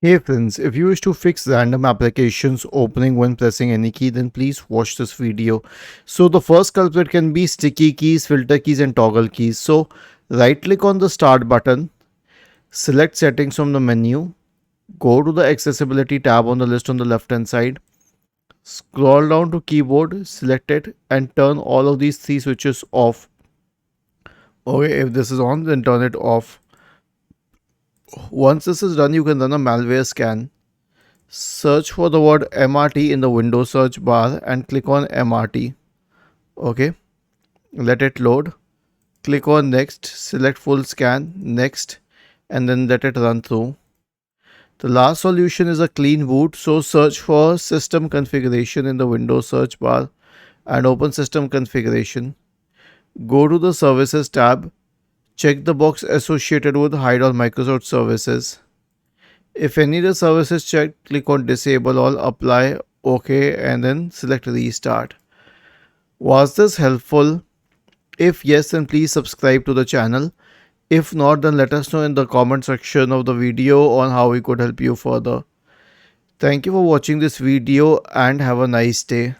Hey friends, if you wish to fix random applications opening when pressing any key, then please watch this video. So the first culprit can be sticky keys, filter keys and toggle keys. So right click on the start button, select settings from the menu, go to the accessibility tab on the list on the left hand side, scroll down to keyboard, select it and turn all of these three switches off. Okay, if this is on, then turn it off. Once this is done, you can run a malware scan. Search for the word MRT in the Windows search bar and click on MRT. Okay, let it load. Click on next, select full scan, next, and then let it run through. The last solution is a clean boot, so search for system configuration in the Windows search bar and open system configuration. Go to the services tab, check the box associated with hide all Microsoft services. If any of the service is checked, click on disable all, apply, OK, and then select restart. Was this helpful? If yes, then please subscribe to the channel. If not, then let us know in the comment section of the video on how we could help you further. Thank you for watching this video and have a nice day.